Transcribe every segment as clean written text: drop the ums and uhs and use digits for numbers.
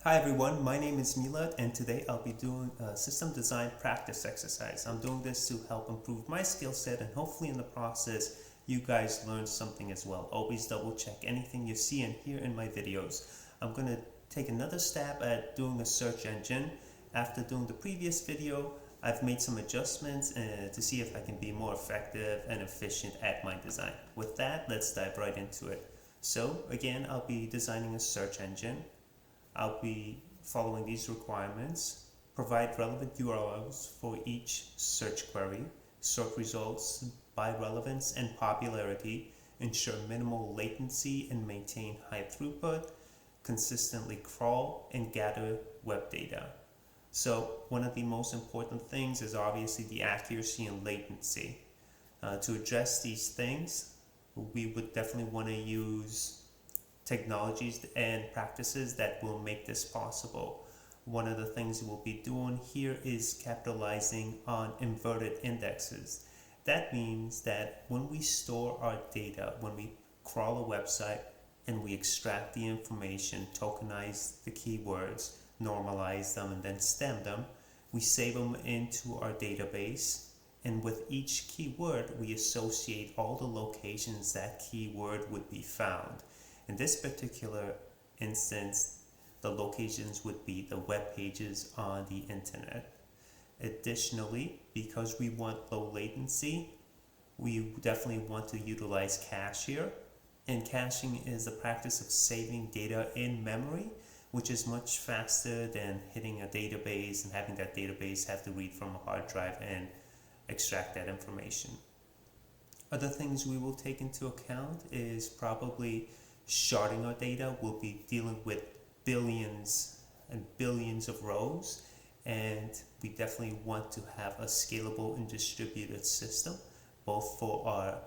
Hi everyone, my name is Milad and today I'll be doing a system design practice exercise. I'm doing this to help improve my skill set and hopefully in the process you guys learn something as well. Always double check anything you see and hear in my videos. I'm going to take another stab at doing a search engine. After doing the previous video, I've made some adjustments to see if I can be more effective and efficient at my design. With that, let's dive right into it. So again, I'll be designing a search engine. I'll be following these requirements: provide relevant URLs for each search query, sort results by relevance and popularity, ensure minimal latency and maintain high throughput, consistently crawl and gather web data. So one of the most important things is obviously the accuracy and latency. To address these things, we would definitely want to use technologies and practices that will make this possible. One of the things we'll be doing here is capitalizing on inverted indexes. That means that when we store our data, when we crawl a website and we extract the information, tokenize the keywords, normalize them, and then stem them, we save them into our database. And with each keyword, we associate all the locations that keyword would be found. In this particular instance, the locations would be the web pages on the internet. Additionally, because we want low latency, we definitely want to utilize cache here. And caching is the practice of saving data in memory, which is much faster than hitting a database and having that database have to read from a hard drive and extract that information. Other things we will take into account is probably sharding our data. We'll be dealing with billions and billions of rows, and we definitely want to have a scalable and distributed system, both for our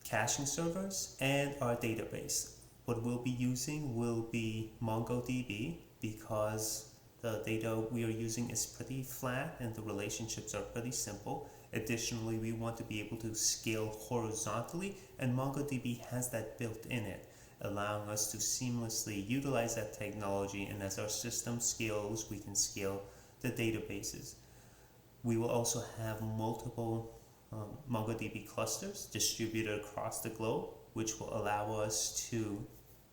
caching servers and our database. What we'll be using will be MongoDB because the data we are using is pretty flat and the relationships are pretty simple. Additionally, we want to be able to scale horizontally, and MongoDB has that built in it, allowing us to seamlessly utilize that technology, and as our system scales, we can scale the databases. We will also have multiple MongoDB clusters distributed across the globe, which will allow us to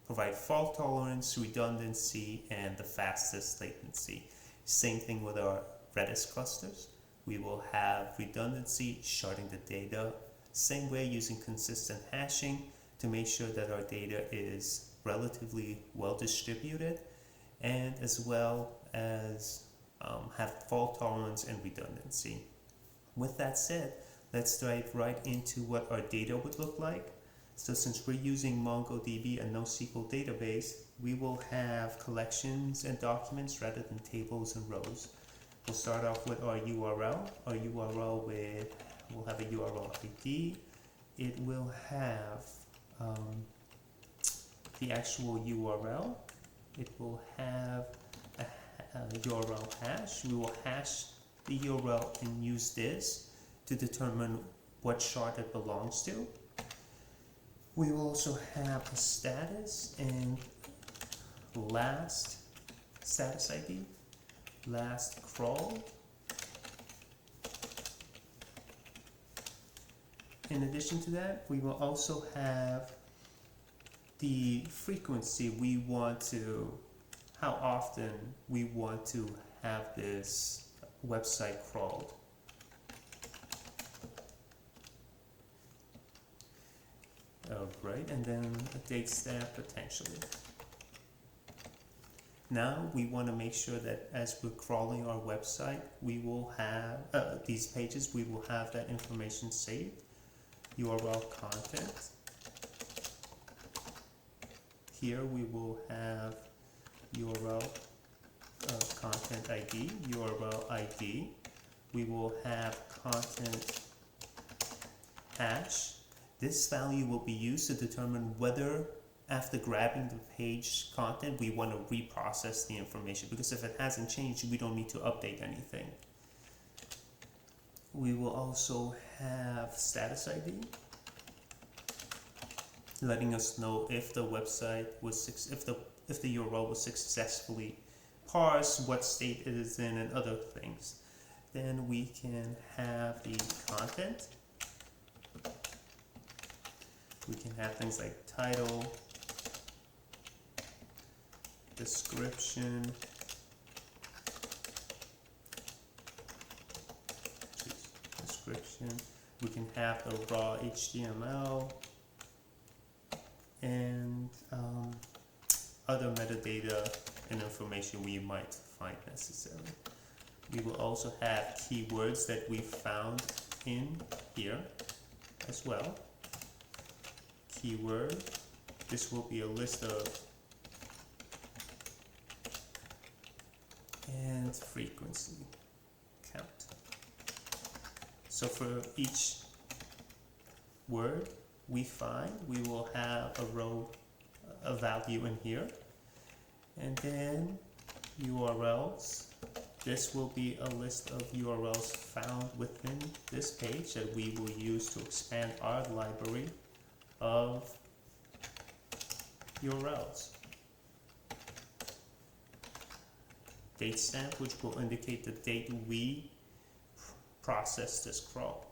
provide fault tolerance, redundancy, and the fastest latency. Same thing with our Redis clusters. We will have redundancy, sharding the data, same way using consistent hashing to make sure that our data is relatively well distributed, and as well as have fault tolerance and redundancy. With that said, let's dive right into what our data would look like. So since we're using MongoDB, a NoSQL database, we will have collections and documents rather than tables and rows. We'll start off with our URL. Our URL will have a URL ID. It will have the actual URL. It will have a URL hash. We will hash the URL and use this to determine what shard it belongs to. We will also have a status and last status ID, last crawl. In addition to that, we will also have the frequency we want to, how often we want to have this website crawled. Alright, and then a date stamp potentially. Now we want to make sure that as we're crawling our website, we will have these pages, we will have that information saved. URL content. Here we will have URL content ID, URL ID. We will have content hash. This value will be used to determine whether, after grabbing the page content, we want to reprocess the information, because if it hasn't changed, we don't need to update anything. We will also have status ID, letting us know if the website was if the URL was successfully parse what state it is in and other things. Then we can have the content. We can have things like title, description, we can have the raw HTML, and other metadata and information we might find necessary. We will also have keywords that we found in here as well. Keyword, this will be a list of, and frequency count. So for each word we find, we will have a row, a value in here, and then URLs. This will be a list of URLs found within this page that we will use to expand our library of URLs. Date stamp, which will indicate the date we process this crawl.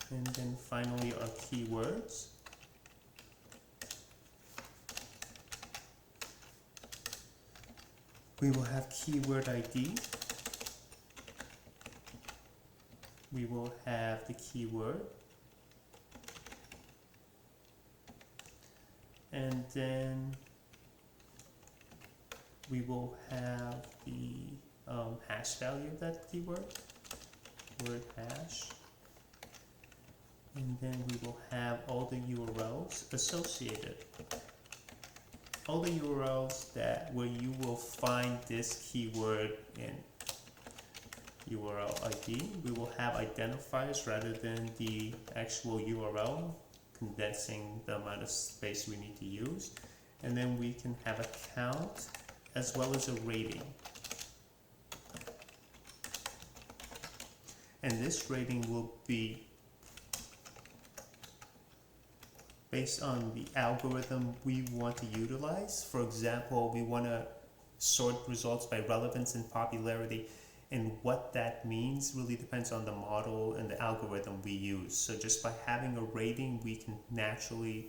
And then finally our keywords. We will have keyword ID. We will have the keyword. And then we will have the hash value of that keyword, word hash. And then we will have all the URLs associated. All the URLs that where you will find this keyword in URL ID. We will have identifiers rather than the actual URL, condensing the amount of space we need to use. And then we can have a count as well as a rating. And this rating will be based on the algorithm we want to utilize. For example, we want to sort results by relevance and popularity, and what that means really depends on the model and the algorithm we use. So just by having a rating, we can naturally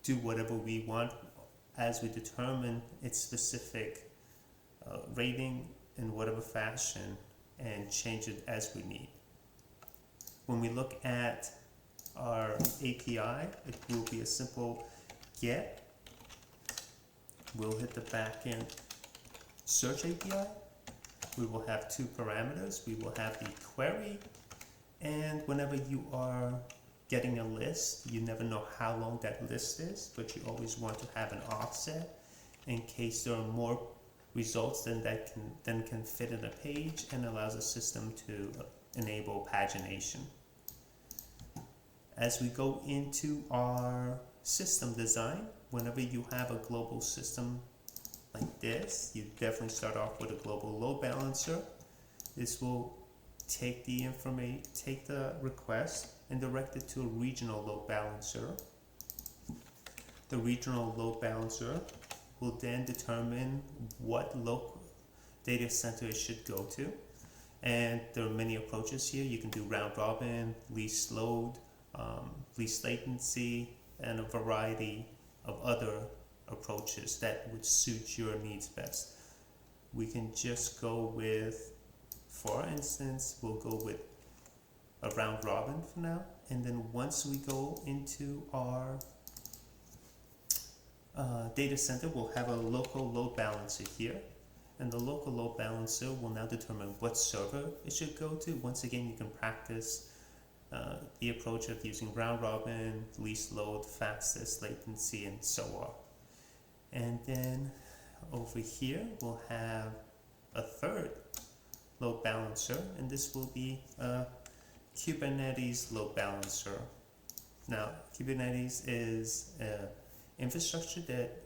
do whatever we want as we determine its specific rating in whatever fashion and change it as we need. When we look at our API, it will be a simple get. We'll hit the backend search API. We will have two parameters. We will have the query, and whenever you are getting a list, you never know how long that list is, but you always want to have an offset in case there are more results than can fit in a page, and allows the system to enable pagination. As we go into our system design, whenever you have a global system like this, you definitely start off with a global load balancer. This will take the request and direct it to a regional load balancer. The regional load balancer will then determine what local data center it should go to. And there are many approaches here. You can do round robin, least load, least latency, and a variety of other approaches that would suit your needs best. We can just go with, for instance, we'll go with a round robin for now, and then once we go into our data center, we'll have a local load balancer here, and the local load balancer will now determine what server it should go to. Once again, you can practice the approach of using round robin, least load, fastest latency, and so on. And then over here we'll have a third load balancer, and this will be a Kubernetes load balancer. Now, Kubernetes is an infrastructure that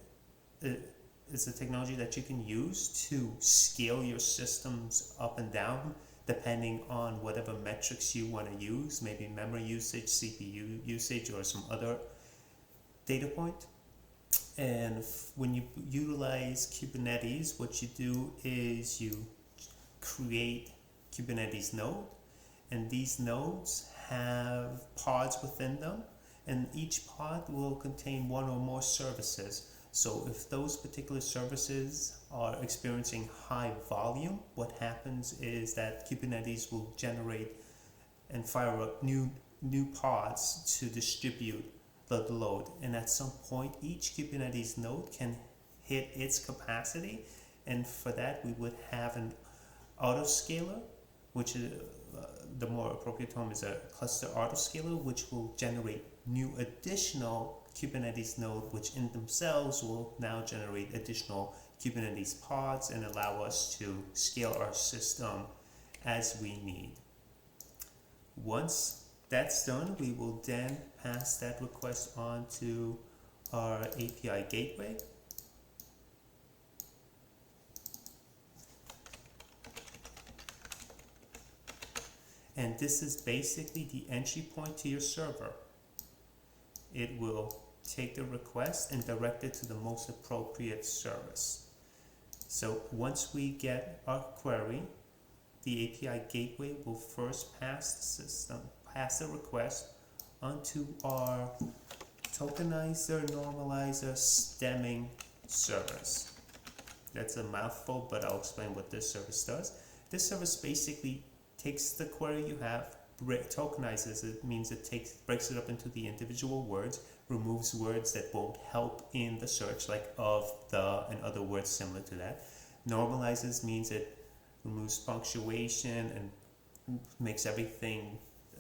is a technology that you can use to scale your systems up and down depending on whatever metrics you want to use, maybe memory usage, CPU usage, or some other data point. And when you utilize Kubernetes, what you do is you create Kubernetes node, and these nodes have pods within them, and each pod will contain one or more services. So if those particular services are experiencing high volume, what happens is that Kubernetes will generate and fire up new pods to distribute the load. And at some point, each Kubernetes node can hit its capacity, and for that we would have an autoscaler, which is the more appropriate term is a cluster autoscaler, which will generate new additional Kubernetes node, which in themselves will now generate additional Kubernetes pods and allow us to scale our system as we need. Once that's done, we will then pass that request on to our API gateway. And this is basically the entry point to your server. It will take the request and direct it to the most appropriate service. So once we get our query, the API gateway will first pass the request onto our tokenizer normalizer stemming service. That's a mouthful, but I'll explain what this service does. This service basically takes the query you have, tokenizes it, means it breaks it up into the individual words, removes words that won't help in the search, like of, the, and other words similar to that. Normalizes means it removes punctuation and makes everything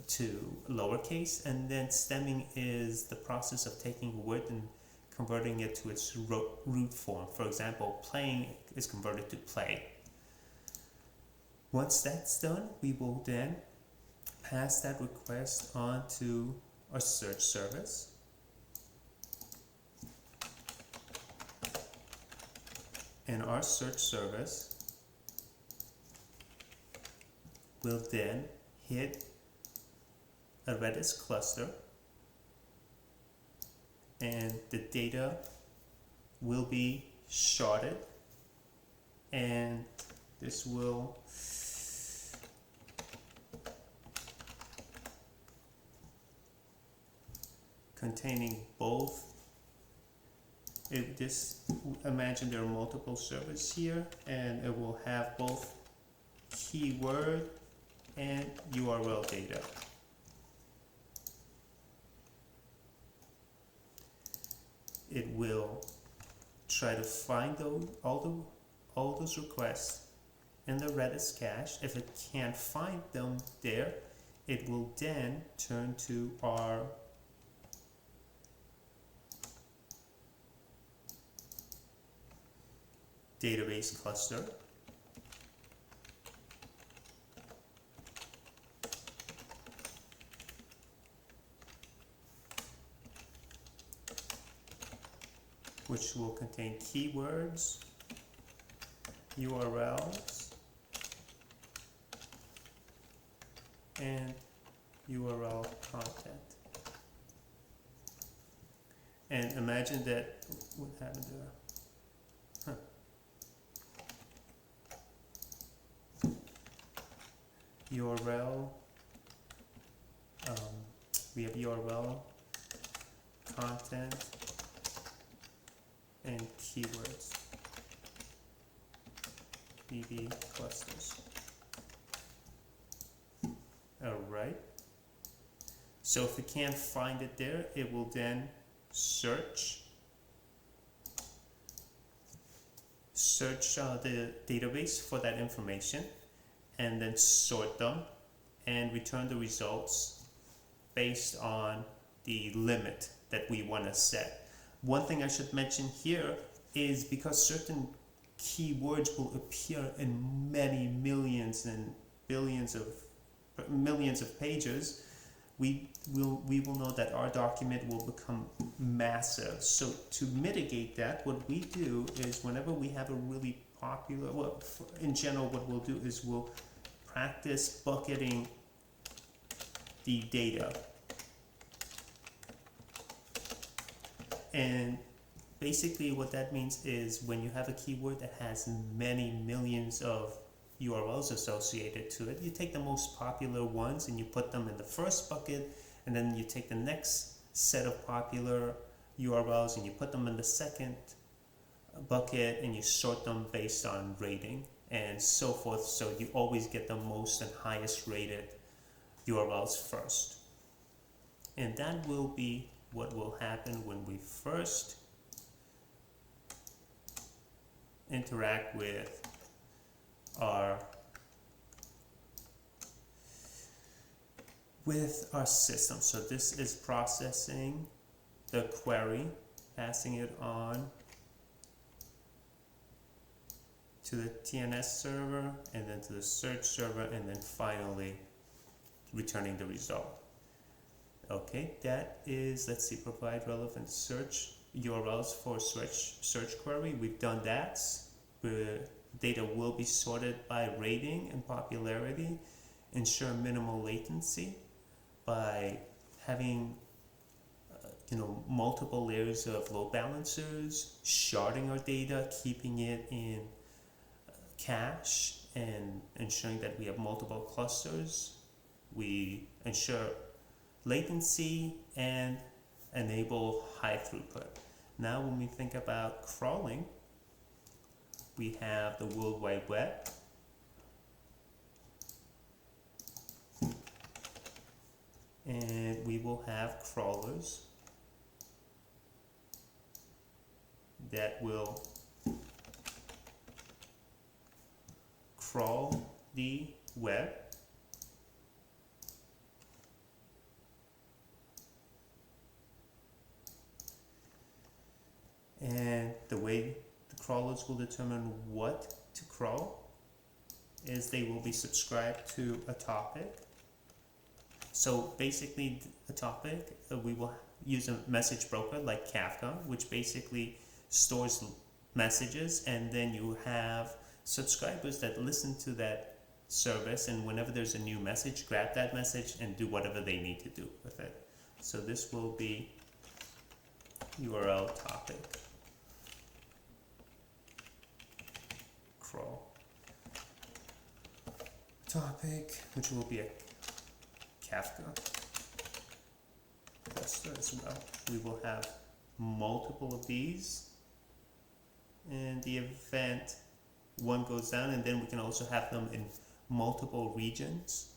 to lowercase. And then stemming is the process of taking a word and converting it to its root form. For example, playing is converted to play. Once that's done, we will then pass that request on to our search service. And our search service will then hit a Redis cluster, and the data will be sharded, and this will containing both. Imagine there are multiple servers here, and it will have both keyword and URL data. It will try to find all those requests in the Redis cache. If it can't find them there, it will then turn to our database cluster, which will contain keywords, URLs, and URL content. And imagine that, what happened there? URL, we have URL, content, and keywords, DB clusters. Alright, so if it can't find it there, it will then search the database for that information, and then sort them and return the results based on the limit that we want to set. One thing I should mention here is because certain keywords will appear in many millions and billions of millions of pages, we will know that our document will become massive. So to mitigate that, what we do is whenever we have a really popular, well, in general, what we'll do is we'll practice bucketing the data. And basically what that means is when you have a keyword that has many millions of URLs associated to it, you take the most popular ones and you put them in the first bucket, and then you take the next set of popular URLs and you put them in the second bucket, and you sort them based on rating and so forth, so you always get the most and highest rated URLs first. And that will be what will happen when we first interact with our system. So this is processing the query, passing it on to the TNS server, and then to the search server, and then finally returning the result. Okay, that is, let's see, provide relevant search URLs for search query. We've done that. Where data will be sorted by rating and popularity, ensure minimal latency by having multiple layers of load balancers, sharding our data, keeping it in cache, and ensuring that we have multiple clusters. We ensure latency and enable high throughput. Now when we think about crawling, we have the World Wide Web, and we will have crawlers that will crawl the web and the way the crawlers will determine what to crawl is they will be subscribed to a topic. So basically a topic, we will use a message broker like Kafka, which basically stores messages, and then you have subscribers that listen to that service, and whenever there's a new message, grab that message and do whatever they need to do with it. So this will be URL topic crawl topic, which will be a Kafka cluster as well. We will have multiple of these, and the event one goes down, and then we can also have them in multiple regions.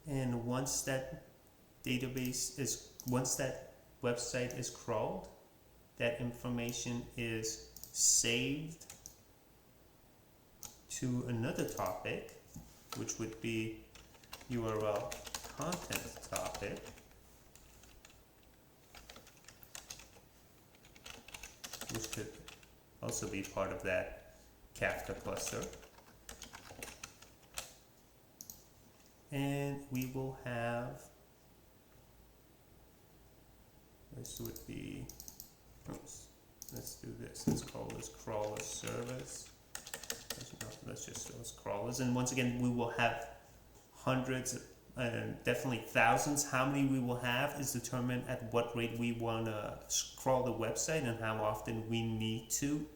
And once that website is crawled, that information is saved to another topic, which would be URL content topic, which could also be part of that Kafka cluster. And we will have, this would be, let's do this. Let's call this crawler service. Let's just do this crawlers. And once again, we will have hundreds and definitely thousands. How many we will have is determined at what rate we want to crawl the website and how often we need to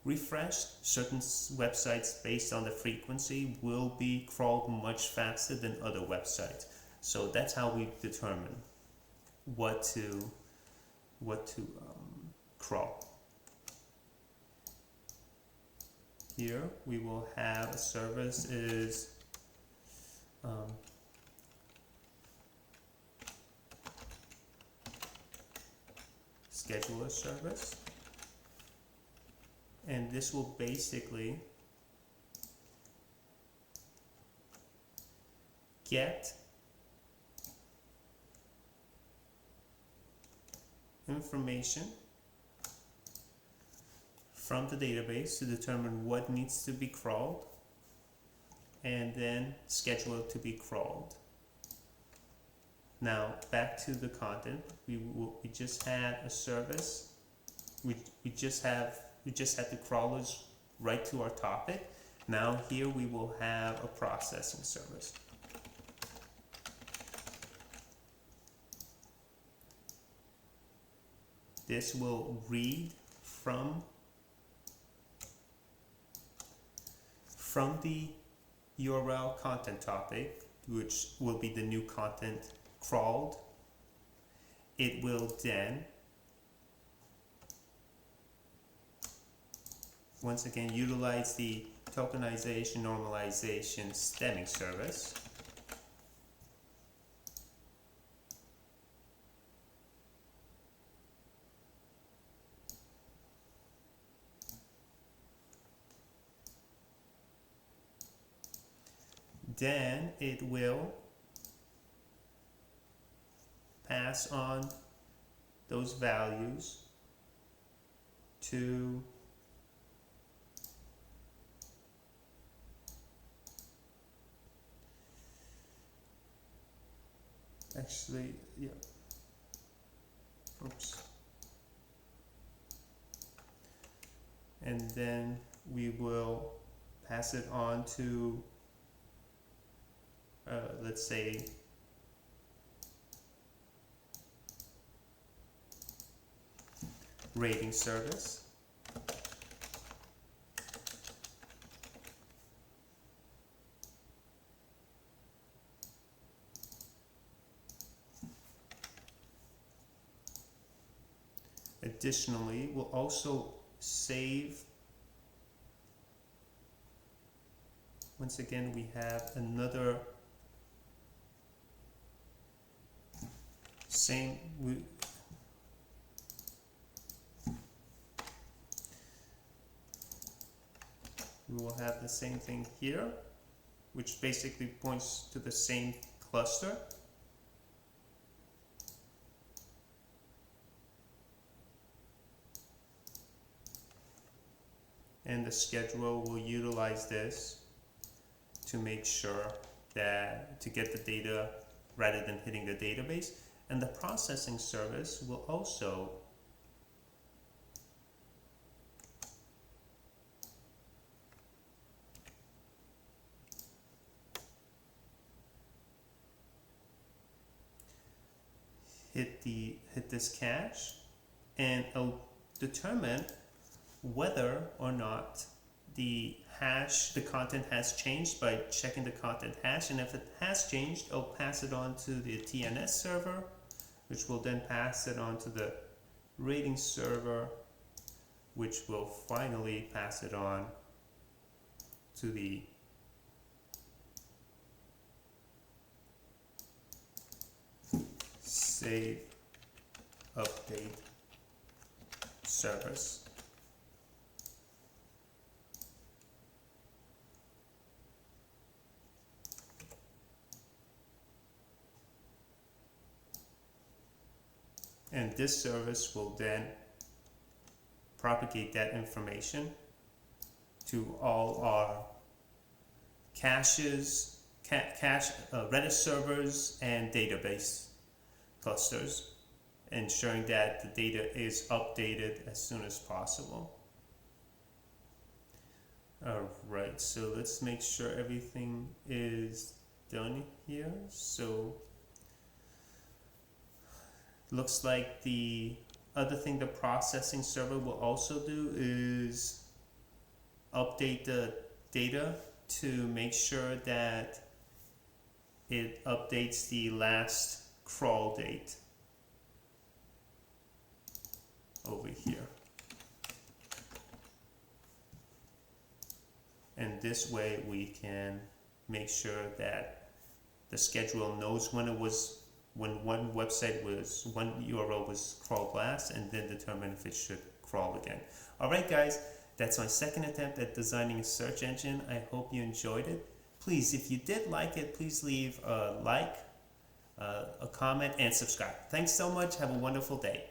refresh. Certain websites, based on the frequency, will be crawled much faster than other websites. So that's how we determine what to crawl. Here we will have a service is scheduler service, and this will basically get information from the database to determine what needs to be crawled, and then schedule it to be crawled. Now back to the content. We just had a service. We just had the crawlers right to our topic. Now here we will have a processing service. this will read from the URL content topic, which will be the new content crawled. It will then once again utilize the tokenization normalization stemming service. Then it will pass on those values to and then we will pass it on to let's say rating service. Additionally, we'll also save, once again we have another we will have the same thing here, which basically points to the same cluster. And the schedule will utilize this to make sure that to get the data rather than hitting the database. And the processing service will also hit this cache, and it'll determine whether or not the content has changed by checking the content hash, and if it has changed, it'll pass it on to the TNS server, which will then pass it on to the rating server, which will finally pass it on to the save update service. And this service will then propagate that information to all our caches, Redis servers and database clusters, ensuring that the data is updated as soon as possible. Alright, so let's make sure everything is done here. So looks like the other thing the processing server will also do is update the data to make sure that it updates the last crawl date over here. And this way we can make sure that the schedule knows when one URL was crawled last, and then determine if it should crawl again. Alright guys, that's my second attempt at designing a search engine. I hope you enjoyed it. Please, if you did like it, please leave a like, a comment, and subscribe. Thanks so much. Have a wonderful day.